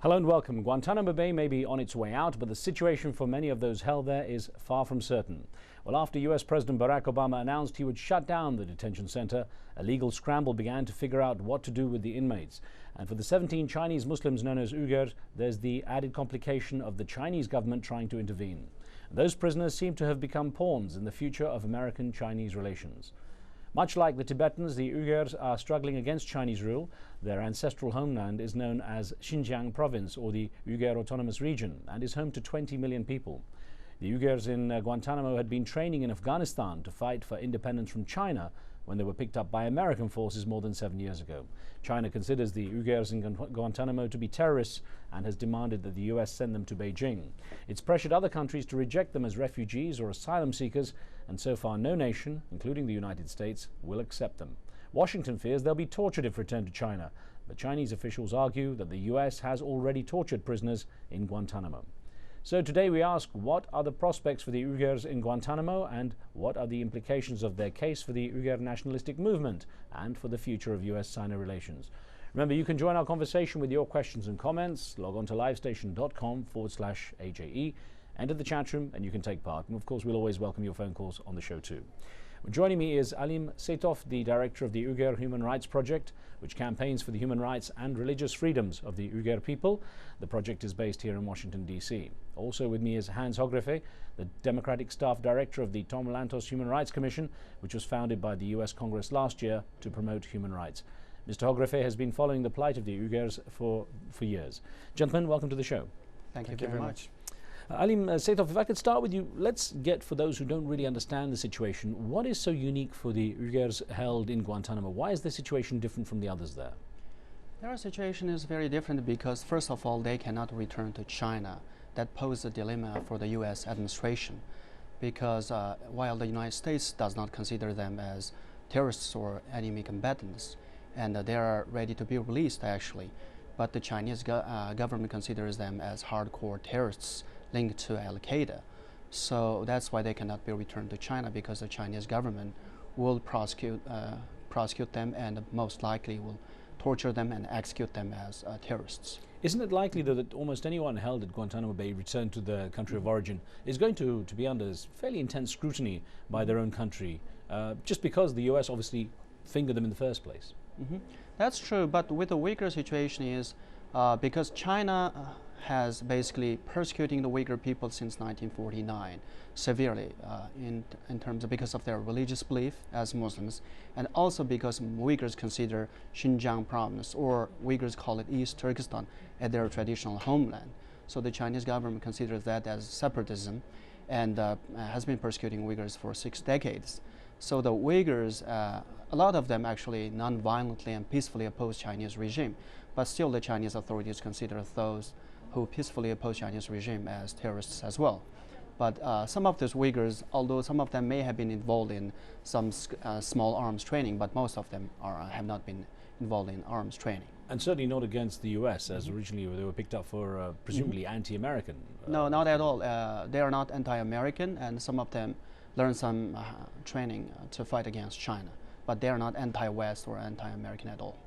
Hello and welcome. Guantanamo Bay may be on its way out, but the situation for many of those held there is far from certain. Well, after US President Barack Obama announced he would shut down the detention center, a legal scramble began to figure out what to do with the inmates. And for the 17 Chinese Muslims known as Uighurs, there's the added complication of the Chinese government trying to intervene. Those prisoners seem to have become pawns in the future of American-Chinese relations. Much like the Tibetans, the Uighurs are struggling against Chinese rule. Their ancestral homeland is known as Xinjiang Province, or the Uyghur Autonomous Region, and is home to 20 million people. The Uyghurs in Guantanamo had been training in Afghanistan to fight for independence from China when they were picked up by American forces more than 7 years ago. China considers the Uyghurs in Guantanamo to be terrorists and has demanded that the US send them to Beijing. It's pressured other countries to reject them as refugees or asylum seekers, and so far no nation, including the United States, will accept them. Washington fears they'll be tortured if returned to China, but Chinese officials argue that the US has already tortured prisoners in Guantanamo. So today we ask, what are the prospects for the Uyghurs in Guantanamo, and what are the implications of their case for the Uyghur nationalistic movement and for the future of US-China relations? Remember, you can join our conversation with your questions and comments. Log on to livestation.com/AJE, enter the chat room and you can take part. And of course, we'll always welcome your phone calls on the show too. Joining me is Alim Setov, the director of the Uyghur Human Rights Project, which campaigns for the human rights and religious freedoms of the Uyghur people. The project is based here in Washington, D.C. Also with me is Hans Hogrefe, the Democratic Staff Director of the Tom Lantos Human Rights Commission, which was founded by the U.S. Congress last year to promote human rights. Mr. Hogrefe has been following the plight of the Uyghurs for years. Gentlemen, welcome to the show. Thank you very much. Alim Setov, if I could start with you, let's get, for those who don't really understand the situation, what is so unique for the Uyghurs held in Guantanamo? Why is the situation different from the others there? Their situation is very different because, first of all, they cannot return to China. That poses a dilemma for the U.S. administration because while the United States does not consider them as terrorists or enemy combatants, and they are ready to be released actually, but the Chinese government considers them as hardcore terrorists linked to Al-Qaeda. So that's why they cannot be returned to China, because the Chinese government will prosecute them and most likely will torture them and execute them as terrorists. Isn't it likely that almost anyone held at Guantanamo Bay returned to their country of origin is going to be under fairly intense scrutiny by their own country, just because the US obviously fingered them in the first place? That's true, but with the Uyghur situation is because China has basically persecuting the Uyghur people since 1949 severely in terms of because of their religious belief as Muslims, and also because Uyghurs consider Xinjiang province, or Uyghurs call it East Turkestan, as their traditional homeland. So the Chinese government considers that as separatism and has been persecuting Uyghurs for 6 decades. So the Uyghurs, a lot of them actually non-violently and peacefully oppose Chinese regime, but still the Chinese authorities consider those who peacefully oppose Chinese regime as terrorists as well. But some of those Uyghurs, although some of them may have been involved in some small arms training, but most of them have not been involved in arms training. And certainly not against the US, as originally they were picked up for presumably anti-American. No, not at all. They are not anti-American, and some of them learn some training to fight against China, but they are not anti-West or anti-American at all.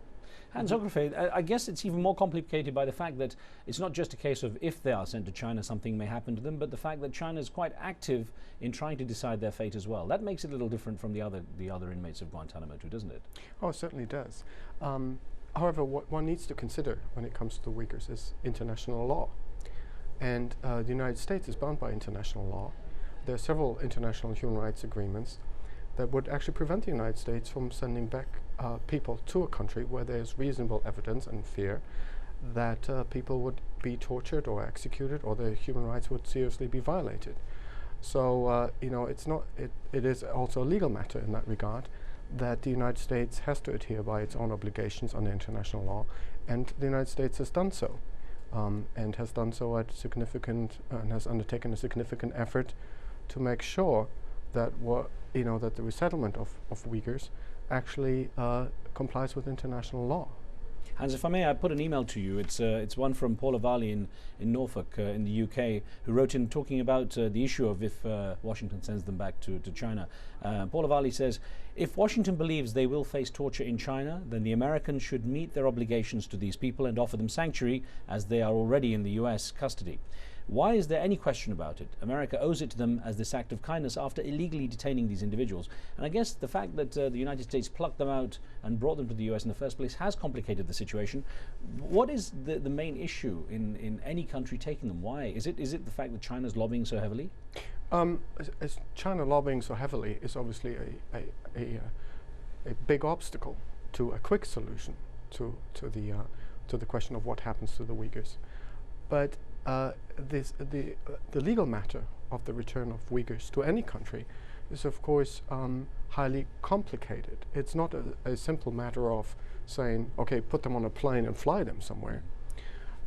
Hans Hogrefe, I guess it's even more complicated by the fact that it's not just a case of if they are sent to China, something may happen to them, but the fact that China is quite active in trying to decide their fate as well. That makes it a little different from the other inmates of Guantanamo too, doesn't it? Oh, it certainly does. However, what one needs to consider when it comes to the Uyghurs is international law. And the United States is bound by international law. There are several international human rights agreements that would actually prevent the United States from sending back people to a country where there's reasonable evidence and fear that people would be tortured or executed, or their human rights would seriously be violated. So you know, it is also a legal matter in that regard, that the United States has to adhere by its own obligations under international law, and the United States has done so, and has done so at significant and has undertaken a significant effort to make sure that that the resettlement of Uyghurs actually complies with international law. Hans, if I may, I put an email to you. It's one from Paula Varley in Norfolk, in the UK, who wrote in talking about the issue of if Washington sends them back to China. Paula Varley says, if Washington believes they will face torture in China, then the Americans should meet their obligations to these people and offer them sanctuary, as they are already in the US custody. Why is there any question about it? America owes it to them as this act of kindness after illegally detaining these individuals. And I guess the fact that the United States plucked them out and brought them to the US in the first place has complicated the situation. What is the main issue in any country taking them? Why? Is it the fact that China's lobbying so heavily? As China lobbying so heavily is obviously a big obstacle to a quick solution to the question of what happens to the Uyghurs. But the legal matter of the return of Uyghurs to any country is, of course, highly complicated. It's not a simple matter of saying, okay, put them on a plane and fly them somewhere.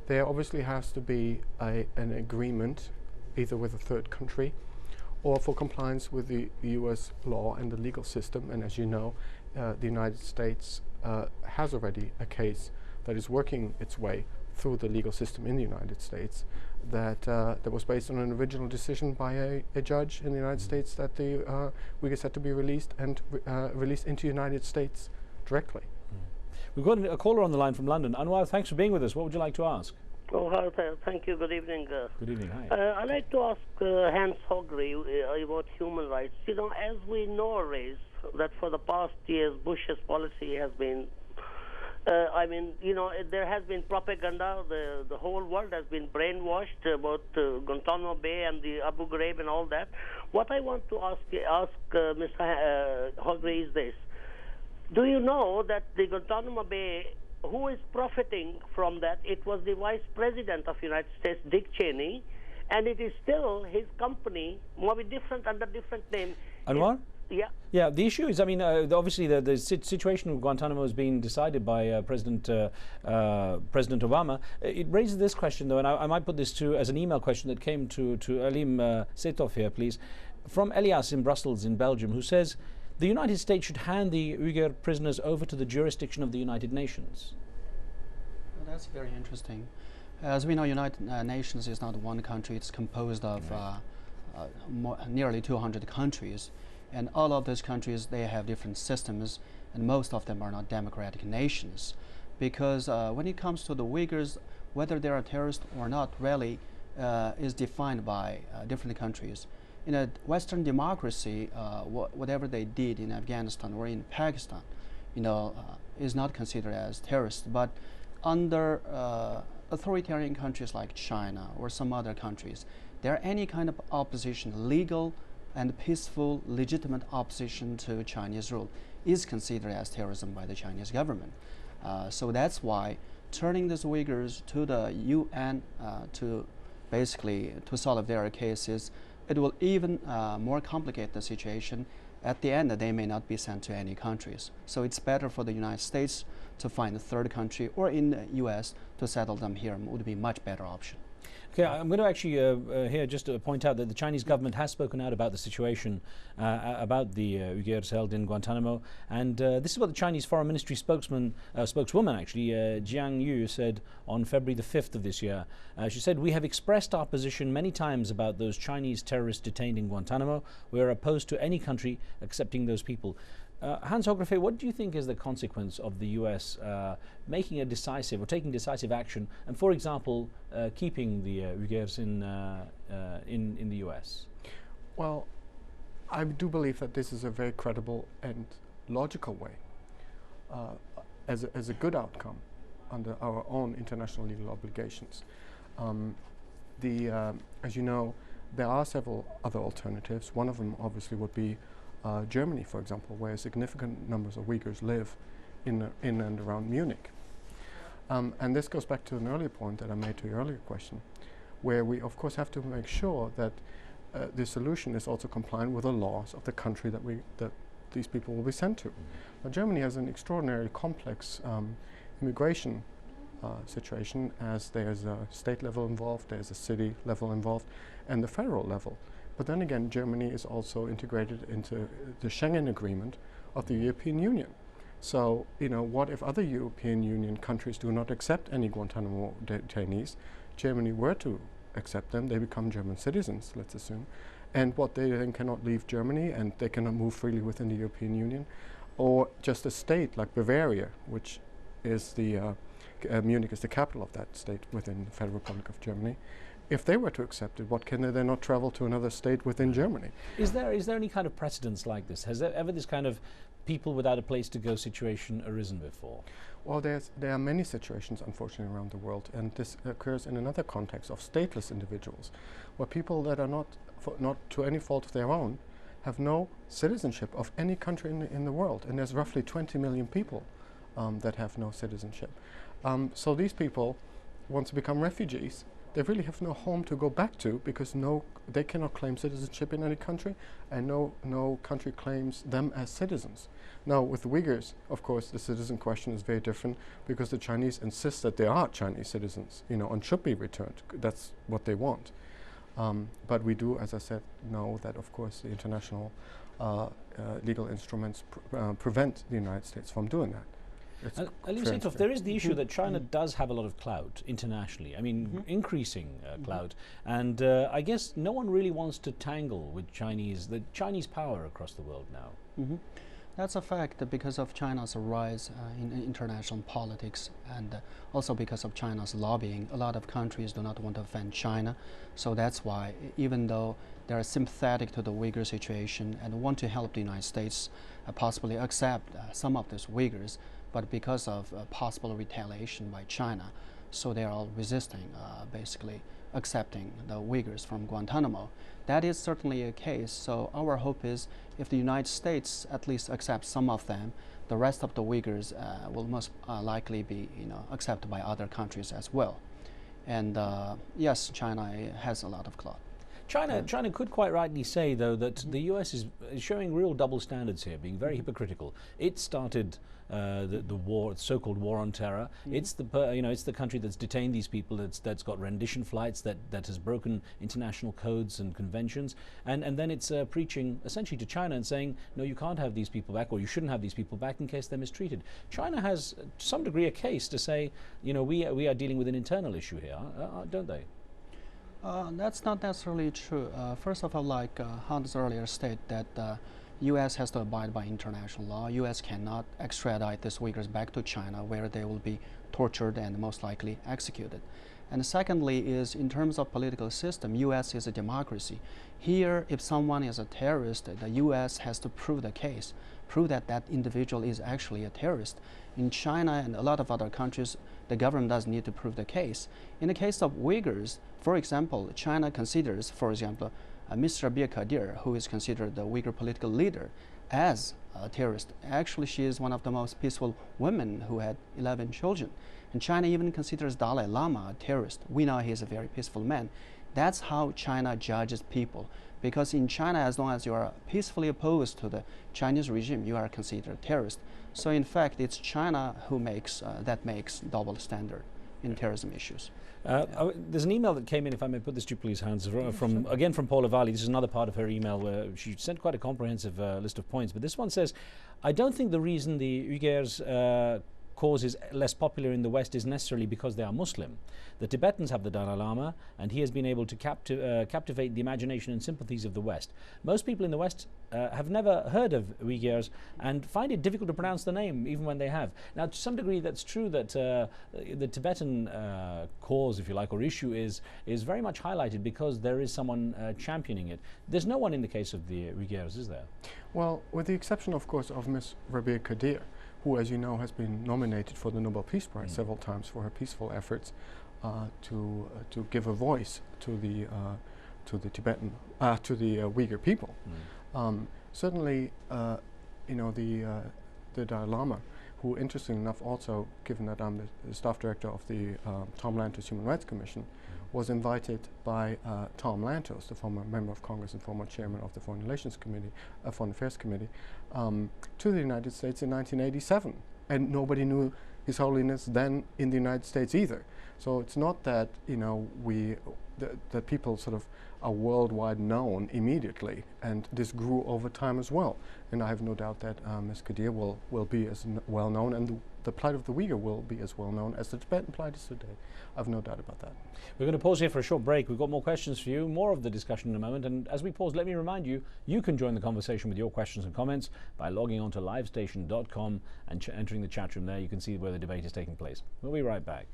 There obviously has to be an agreement, either with a third country or for compliance with the US law and the legal system. And as you know, the United States has already a case that is working its way through the legal system in the United States that was based on an original decision by a judge in the United States that the Uyghurs had to be released and released into the United States directly. We've got a caller on the line from London. Anwar, thanks for being with us. What would you like to ask? Oh, hi, thank you. Good evening. Good evening. Hi. I'd like to ask Hans Hogre about human rights. You know, as we know, Reis, that for the past years, Bush's policy has been there has been propaganda. The whole world has been brainwashed about Guantanamo Bay and the Abu Ghraib and all that. What I want to ask Mr. Hogre is this. Do you know that the Guantanamo Bay, who is profiting from that? It was the Vice President of the United States, Dick Cheney, and it is still his company, maybe different under different name. Anwar? Yeah. Yeah, the issue is, obviously the situation of Guantanamo has been decided by President Obama. It raises this question, though, and I might put this as an email question that came to Alim Setov here, please, from Elias in Brussels, in Belgium, who says, the United States should hand the Uyghur prisoners over to the jurisdiction of the United Nations. Well, that's very interesting. As we know, United Nations is not one country. It's composed of nearly 200 countries. And all of those countries, they have different systems, and most of them are not democratic nations. Because when it comes to the Uyghurs, whether they are terrorists or not really is defined by different countries. In a Western democracy, whatever they did in Afghanistan or in Pakistan, is not considered as terrorists. But under authoritarian countries like China or some other countries, there any kind of opposition, legal and peaceful, legitimate opposition to Chinese rule is considered as terrorism by the Chinese government. So that's why turning these Uyghurs to the UN to solve their cases, it will even more complicate the situation. At the end, they may not be sent to any countries. So it's better for the United States to find a third country, or in the US to settle them here would be a much better option. Okay, I'm going to actually here just to point out that the Chinese government has spoken out about the situation about the Uyghurs held in Guantanamo, and this is what the Chinese Foreign Ministry spokeswoman actually, Jiang Yu, said on February the 5th of this year. She said, "We have expressed our position many times about those Chinese terrorists detained in Guantanamo. We are opposed to any country accepting those people." Hans Hogre, what do you think is the consequence of the US making a decisive or taking decisive action, and, for example, keeping the Uyghurs in the US? Well, I do believe that this is a very credible and logical way, as a good outcome under our own international legal obligations. As you know, there are several other alternatives. One of them obviously would be Germany, for example, where significant numbers of Uyghurs live in and around Munich. And this goes back to an earlier point that I made to your earlier question, where we of course have to make sure that the solution is also compliant with the laws of the country that these people will be sent to. Now, Germany has an extraordinarily complex immigration situation, as there's a state level involved, there's a city level involved, and the federal level. But then again, Germany is also integrated into the Schengen Agreement of the European Union. So, what if other European Union countries do not accept any Guantanamo detainees? Germany were to accept them, they become German citizens, let's assume. And what, they then cannot leave Germany and they cannot move freely within the European Union? Or just a state like Bavaria, which is Munich is the capital of that state within the Federal Republic of Germany. If they were to accept it, what can they then not travel to another state within Germany? Is there any kind of precedence like this? Has there ever this kind of people without a place to go situation arisen before? Well, there are many situations, unfortunately, around the world, and this occurs in another context of stateless individuals, where people that are not to any fault of their own have no citizenship of any country in the world, and there's roughly 20 million people that have no citizenship. So these people want to become refugees. They really have no home to go back to because they cannot claim citizenship in any country, and no country claims them as citizens. Now, with the Uyghurs, of course, the citizen question is very different because the Chinese insist that they are Chinese citizens, and should be returned. That's what they want. But we do, as I said, know that, of course, the international legal instruments prevent the United States from doing that. Ali Saitov, there is the issue that China does have a lot of clout internationally. I mean, increasing clout, and I guess no one really wants to tangle with the Chinese power across the world now. That's a fact because of China's rise in international politics, and also because of China's lobbying. A lot of countries do not want to offend China, so that's why, even though they are sympathetic to the Uyghur situation and want to help the United States possibly accept some of these Uyghurs, but because of possible retaliation by China, so they are all resisting, basically accepting the Uyghurs from Guantanamo. That is certainly a case, so our hope is if the United States at least accepts some of them, the rest of the Uyghurs will most likely be accepted by other countries as well. And yes, China has a lot of clout. China could quite rightly say, though, that the US is showing real double standards here, being very hypocritical. It started the war, so-called war on terror. It's the country that's detained these people, that's got rendition flights, that has broken international codes and conventions, and then it's preaching essentially to China and saying, no, you can't have these people back, or you shouldn't have these people back in case they're mistreated. China has, to some degree, a case to say, we are dealing with an internal issue here, don't they? That's not necessarily true. First of all, like Hans earlier stated, that U.S. has to abide by international law. U.S. cannot extradite these Uyghurs back to China, where they will be tortured and most likely executed. And secondly is, in terms of political system, U.S. is a democracy. Here, if someone is a terrorist, the U.S. has to prove the case, prove that that individual is actually a terrorist. In China and a lot of other countries, the government doesn't need to prove the case. In the case of Uyghurs, for example, China considers, for example, Ms. Rabia Kadir, who is considered the Uyghur political leader, as a terrorist. Actually, she is one of the most peaceful women who had 11 children. And China even considers Dalai Lama a terrorist. We know he is a very peaceful man. That's how China judges people. Because in China, as long as you are peacefully opposed to the Chinese regime, you are considered a terrorist. So in fact, it's China who makes double standard in terrorism issues. There's an email that came in, if I may put this to you, please, Hans, from Paula Valli. This is another part of her email where she sent quite a comprehensive list of points. But this one says, I don't think the reason the Uyghurs cause is less popular in the West is necessarily because they are Muslim. The Tibetans have the Dalai Lama, and he has been able to captivate the imagination and sympathies of the West. Most people in the West have never heard of Uighurs and find it difficult to pronounce the name, even when they have. Now, to some degree, that's true that the Tibetan cause, if you like, or issue is very much highlighted because there is someone championing it. There's no one in the case of the Uighurs, is there? Well, with the exception, of course, of Ms. Rabia Kadir, who, as you know, has been nominated for the Nobel Peace Prize several times for her peaceful efforts to give a voice to the Tibetan to the Uyghur people. Certainly, the Dalai Lama, who, interestingly enough, also, given that I'm the staff director of the Tom Lantos Human Rights Commission, was invited by Tom Lantos, the former member of Congress and former chairman of the Foreign Affairs Committee, to the United States in 1987. And nobody knew His Holiness then in the United States either. So it's not that that people sort of are worldwide known immediately, and this grew over time as well. And I have no doubt that Ms. Kadir will be as well known, and the plight of the Uyghur will be as well known as the Tibetan plight is today. I've no doubt about that. We're going to pause here for a short break. We've got more questions for you, more of the discussion in a moment. And as we pause, let me remind you, you can join the conversation with your questions and comments by logging on to livestation.com and entering the chat room there. You can see where the debate is taking place. We'll be right back.